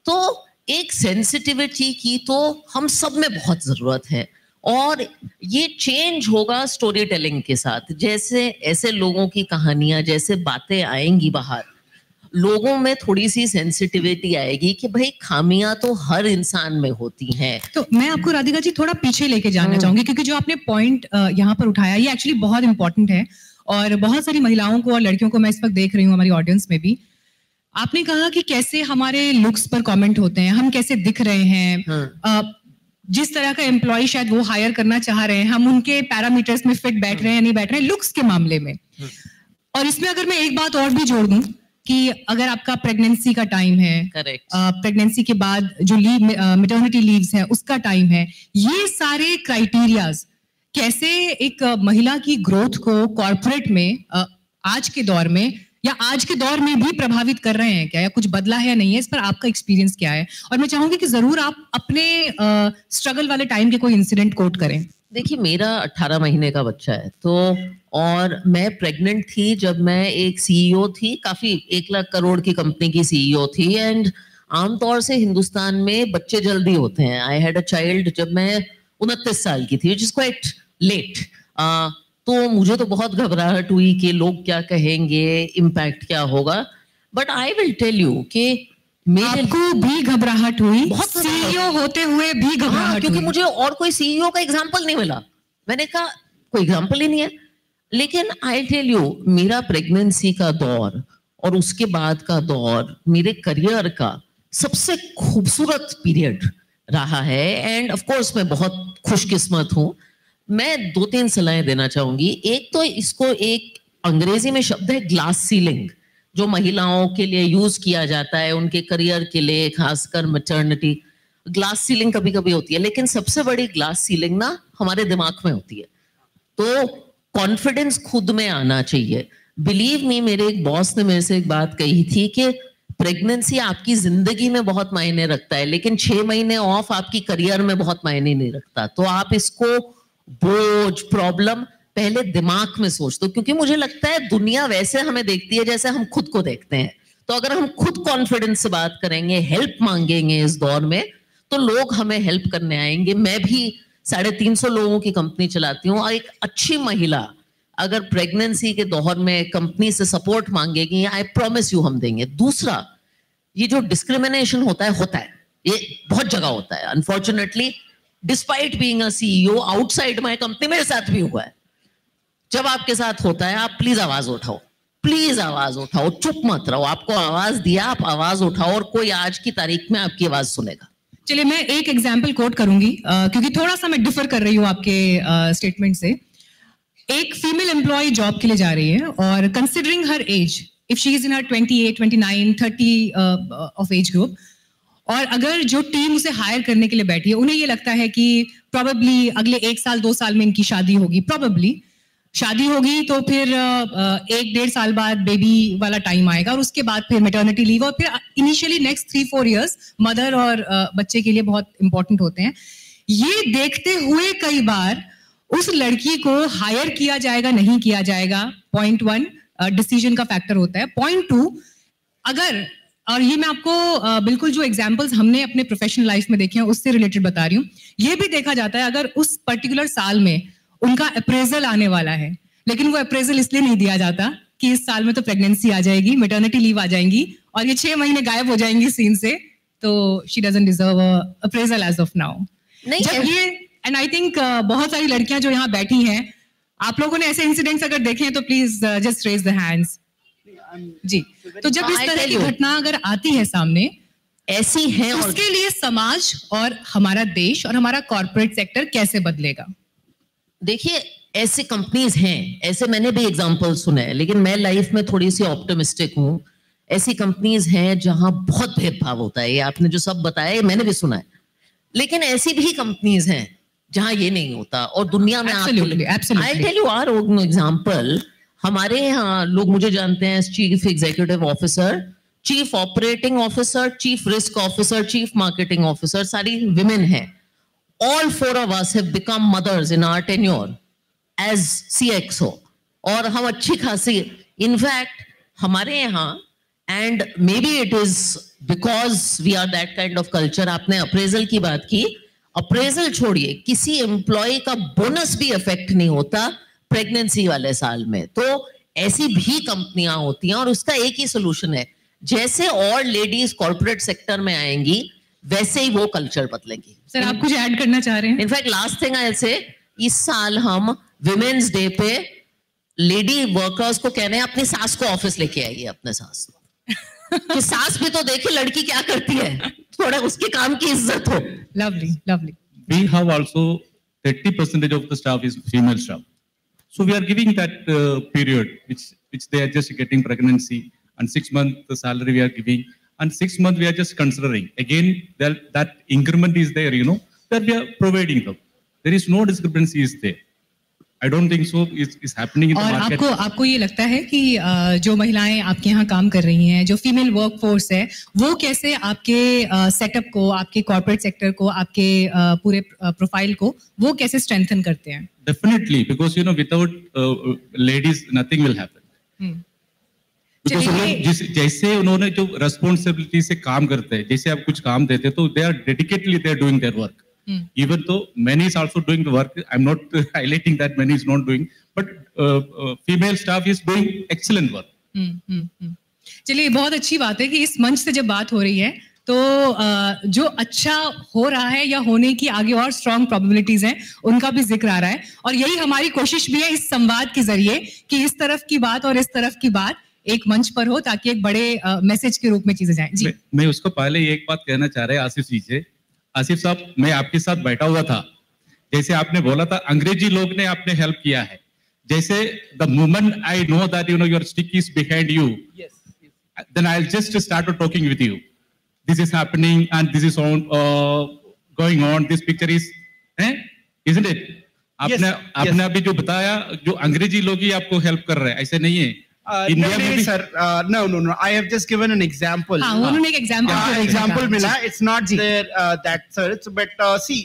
तो एक सेंसिटिविटी की तो हम सब में बहुत जरूरत है, और ये चेंज होगा स्टोरी टेलिंग के साथ। जैसे ऐसे लोगों की कहानियां, जैसे बातें आएंगी बाहर, लोगों में थोड़ी सी सेंसिटिविटी आएगी कि भाई खामियां तो हर इंसान में होती हैं। तो मैं आपको राधिका जी थोड़ा पीछे लेके जाना चाहूंगी, क्योंकि जो आपने पॉइंट यहाँ पर उठाया ये एक्चुअली बहुत इंपॉर्टेंट है, और बहुत सारी महिलाओं को और लड़कियों को मैं इस वक्त देख रही हूँ हमारी ऑडियंस में भी। आपने कहा कि कैसे हमारे लुक्स पर कमेंट होते हैं, हम कैसे दिख रहे हैं, जिस तरह का एम्प्लॉय शायद वो हायर करना चाह रहे हैं, हम उनके पैरामीटर्स में फिट बैठ रहे हैं या नहीं बैठ रहे हैं लुक्स के मामले में। और इसमें अगर मैं एक बात और भी जोड़ दूं कि अगर आपका प्रेगनेंसी का टाइम है, प्रेगनेंसी के बाद जो लीव, मैटरनिटी लीव्स है उसका टाइम है, ये सारे क्राइटेरियाज कैसे एक महिला की ग्रोथ को कॉर्पोरेट में आज के दौर में या आज के दौर में भी प्रभावित कर रहे हैं क्या, या कुछ बदला है या नहीं है, इस पर आपका एक्सपीरियंस क्या है? और मैं चाहूंगी कि जरूर आप अपने स्ट्रगल वाले टाइम के कोई इंसिडेंट कोट करें। देखिए, मेरा 18 महीने का बच्चा है, तो और मैं प्रेग्नेंट थी जब मैं एक सीईओ थी, काफी 1 लाख करोड़ की कंपनी की सीईओ थी, एंड आमतौर से हिंदुस्तान में बच्चे जल्दी होते हैं। आई हैड अ चाइल्ड जब मैं 29 साल की थी, विच इज क्वाइट लेट। तो मुझे तो बहुत घबराहट हुई कि लोग क्या कहेंगे, इम्पैक्ट क्या होगा। But I will tell you कि आपको भी घबराहट हुई, बहुत सीईओ होते हुए भी घबराहट, क्योंकि मुझे और कोई सीईओ का एग्जांपल नहीं मिला। मैंने कहा कोई एग्जांपल ही नहीं है। लेकिन आई टेल यू, मेरा प्रेगनेंसी का दौर और उसके बाद का दौर मेरे करियर का सबसे खूबसूरत पीरियड रहा है, एंड ऑफ कोर्स मैं बहुत खुशकिस्मत हूँ। मैं 2-3 सलाहें देना चाहूंगी। एक तो इसको, एक अंग्रेजी में शब्द है ग्लास सीलिंग, जो महिलाओं के लिए यूज किया जाता है उनके करियर के लिए, खासकर मैटरनिटी। ग्लास सीलिंग कभी कभी होती है, लेकिन सबसे बड़ी ग्लास सीलिंग ना हमारे दिमाग में होती है। तो कॉन्फिडेंस खुद में आना चाहिए। बिलीव मी, मेरे एक बॉस ने मेरे से एक बात कही थी कि प्रेगनेंसी आपकी जिंदगी में बहुत मायने रखता है, लेकिन 6 महीने ऑफ आपकी करियर में बहुत मायने नहीं रखता। तो आप इसको बोझ, प्रॉब्लम पहले दिमाग में सोच दो, क्योंकि मुझे लगता है दुनिया वैसे हमें देखती है जैसे हम खुद को देखते हैं। तो अगर हम खुद कॉन्फिडेंस से बात करेंगे, हेल्प मांगेंगे इस दौर में, तो लोग हमें हेल्प करने आएंगे। मैं भी 350 लोगों की कंपनी चलाती हूँ, और एक अच्छी महिला अगर प्रेगनेंसी के दौर में कंपनी से सपोर्ट मांगेगी, आई प्रॉमिस यू हम देंगे। दूसरा, ये जो डिस्क्रिमिनेशन होता है, ये बहुत जगह होता है unfortunately. Despite being a CEO outside my company, मेरे साथ भी हुआ है। जब आपके साथ होता है, आप प्लीज आवाज उठाओ, प्लीज आवाज उठाओ, चुप मत रहो। आपको आवाज दिया, आप आवाज उठाओ, और कोई आज की तारीख में आपकी आवाज सुनेगा। चलिए, मैं एक एग्जाम्पल कोट करूंगी, क्योंकि थोड़ा सा मैं डिफर कर रही हूँ आपके स्टेटमेंट से। एक फीमेल एम्प्लॉय जॉब के लिए जा रही है, और considering her age, if she is in her 28, 29, 30 of age group, और अगर जो टीम उसे हायर करने के लिए बैठी है, उन्हें ये लगता है कि प्रोबेबली अगले 1 साल 2 साल में इनकी शादी होगी, प्रोबेबली शादी होगी, तो फिर 1-1.5 साल बाद बेबी वाला टाइम आएगा, और उसके बाद फिर मैटरनिटी लीव, और फिर इनिशियली नेक्स्ट 3-4 इयर्स मदर और बच्चे के लिए बहुत इंपॉर्टेंट होते हैं। ये देखते हुए कई बार उस लड़की को हायर किया जाएगा, नहीं किया जाएगा, पॉइंट 1 डिसीजन का फैक्टर होता है। पॉइंट 2, अगर, और ये मैं आपको बिल्कुल जो एग्जाम्पल्स हमने अपने प्रोफेशनल लाइफ में देखे हैं उससे रिलेटेड बता रही हूँ, ये भी देखा जाता है अगर उस पर्टिकुलर साल में उनका अप्रेजल आने वाला है, लेकिन वो अप्रेजल इसलिए नहीं दिया जाता कि इस साल में तो प्रेगनेंसी आ जाएगी, मैटरनिटी लीव आ जाएंगी, और ये 6 महीने गायब हो जाएंगी सीन से, तो she doesn't deserve appraisal as of now. जब ये, एंड आई थिंक बहुत सारी लड़कियां जो यहाँ बैठी हैं, आप लोगों ने ऐसे इंसिडेंट्स अगर देखे हैं तो please just raise the hands. जी, तो जब इस तरह की घटना अगर आती है सामने, ऐसी हैं। और उसके लिए समाज और हमारा देश और हमारा कॉर्पोरेट सेक्टर कैसे बदलेगा? देखिए, ऐसे कंपनीज हैं, ऐसे मैंने भी एग्जांपल सुने हैं, लेकिन मैं लाइफ में थोड़ी सी ऑप्टिमिस्टिक हूँ। ऐसी कंपनीज हैं जहां बहुत भेदभाव होता है, ये आपने जो सब बताया ये मैंने भी सुना है, लेकिन ऐसी भी कंपनीज हैं जहां ये नहीं होता। और दुनिया में I tell you our example, हमारे यहाँ लोग मुझे जानते हैं chief executive officer, chief operating officer, chief risk officer, chief marketing officer, सारी विमेन हैं। All 4 of us have become mothers in our tenure as CXO, और हम अच्छी खासी, in fact, हमारे यहाँ, and maybe it is because we are that kind of culture। आपने appraisal की बात की, अप्रेजल छोड़िए, किसी एम्प्लॉय का बोनस भी इफेक्ट नहीं होता प्रेगनेंसी वाले साल में। तो ऐसी भी कंपनियां होती हैं, और उसका एक ही सोल्यूशन है, जैसे और लेडीज कॉर्पोरेट सेक्टर में आएंगी वैसे ही वो कल्चर बदलेंगी। सर, आप कुछ ऐड करना चाह रहे हैं? इनफैक्ट लास्ट थिंग आई से, इस साल हम विमेन्स डे पे लेडी वर्कर्स को कहने हैं अपनी सास को ऑफिस लेके आइए, अपने सास कि सास भी तो देखे लड़की क्या करती है, थोड़ा उसके काम की इज्जत हो। Lovely, lovely. We have also 30% of the staff is female staff. So we are giving that period which they are just getting pregnancy, and 6 month the salary we are giving, and 6 month we are just considering. Again, that increment is there, that we are providing them. There is no discrepancy is there. I don't think so is happening in the market. और आपको ये लगता है कि जो महिलाएं आपके यहाँ काम कर रही हैं, जो फीमेल वर्क फोर्स है, वो कैसे आपके सेटअप को, आपके कॉर्पोरेट सेक्टर को, आपके पूरे प्रोफाइल को वो कैसे स्ट्रेंथन करते हैं? Definitely, because without ladies nothing will happen. Because जैसे उन्होंने जो रेस्पॉन्सिबिलिटी से काम करते हैं, जैसे आप कुछ काम देते हैं तो they are dedicatedly they are doing their work. Even though many is also doing the work, I'm not highlighting that many is not doing, but female staff is doing excellent work. चलिए, बहुत अच्छी बात है कि इस मंच से जब बात हो रही है तो जो अच्छा हो रहा है या होने की आगे और स्ट्रॉन्ग प्रोबेबिलिटीज हैं उनका भी जिक्र आ रहा है, और यही हमारी कोशिश भी है इस संवाद के जरिए कि इस तरफ की बात और इस तरफ की बात एक मंच पर हो, ताकि एक बड़े मैसेज के रूप में चीजें जाएं। जी, मैं उसको पहले एक बात कहना चाह रहे हैं आसिफ जी से। आसिफ साहब, मैं आपके साथ बैठा हुआ था, जैसे आपने बोला था अंग्रेजी लोग ने आपने हेल्प किया है, जैसे the moment I know that your stick is behind you, then I will just start talking with you, this is happening and this is on going on, this picture is, isn't it? आपने अभी जो बताया, जो अंग्रेजी लोग ही आपको help कर रहे हैं, ऐसे नहीं है। No, sir. No. I have just given an example. उन्होंने एक example मिला. It's not there that, sir. But see,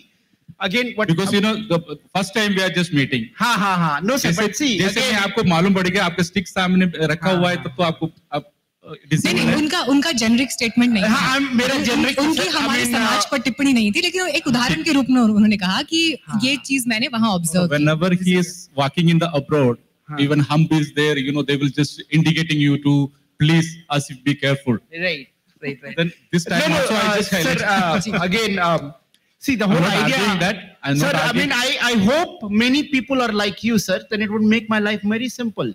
again, what? Because the first time we are just meeting. हाँ. No, sir. But see, जैसे मैं आपको मालूम पड़ेगा, आपका स्टिक सामने रखा हुआ है, तब तो आपको नहीं, उनका जेनरिक स्टेटमेंट नहीं है। मेरा जेनरिक, उनकी हमारे समाज पर टिप्पणी नहीं थी, लेकिन एक उदाहरण के रूप में उन्होंने कहा कि ये चीज मैंने वहां ऑब्जर्व की। Whenever he is walking in the abroad, even Hump is there, they will just indicating you to please Asif be careful. Right. Then this time also I just highlight. Sir, again, see the whole idea. Sir, I mean, I hope many people are like you, sir. Then it would make my life very simple.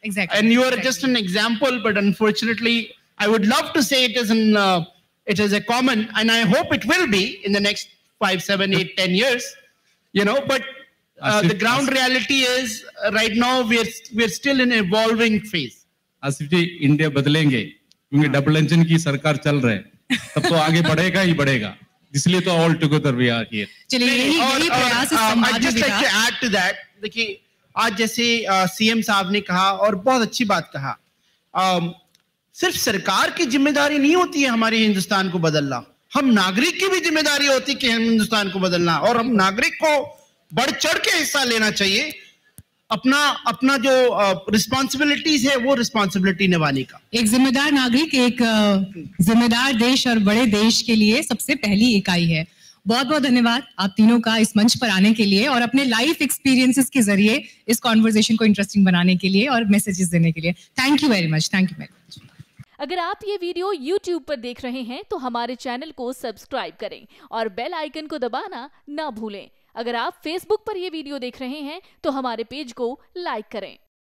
Exactly. And you are just an example, but unfortunately, I would love to say it is a common, and I hope it will be in the next 5, 7, 8, 10 years. But. The ground reality is right now we're still in evolving phase. Asif ji, India बदलेंगे क्योंकि double engine की सरकार चल रहे हैं, तब तो आगे बढ़ेगा ही बढ़ेगा, इसलिए तो all together we are here. चलिए, यही प्रयास इस समाज में just like to add to that, देखिए आज जैसे सीएम साहब ने कहा और बहुत अच्छी बात कहा, सिर्फ सरकार की जिम्मेदारी नहीं होती है हमारे हिंदुस्तान को बदलना, हम नागरिक की भी जिम्मेदारी होती है कि हम हिंदुस्तान को बदलना, और हम नागरिक को बढ़ चढ़ के हिस्सा लेना चाहिए, अपना जो रिस्पॉन्सिबिलिटीज है वो रिस्पॉन्सिबिलिटी निभाने का। एक जिम्मेदार नागरिक एक जिम्मेदार देश और बड़े देश के लिए सबसे पहली इकाई है। बहुत बहुत धन्यवाद आप तीनों का इस मंच पर आने के लिए और अपने लाइफ एक्सपीरियंसेस के जरिए इस कॉन्वर्सेशन को इंटरेस्टिंग बनाने के लिए और मैसेजेस देने के लिए। Thank you very much. Thank you very much. अगर आप ये वीडियो YouTube पर देख रहे हैं तो हमारे चैनल को सब्सक्राइब करें और बेल आइकन को दबाना ना भूलें। अगर आप Facebook पर ये वीडियो देख रहे हैं तो हमारे पेज को लाइक करें।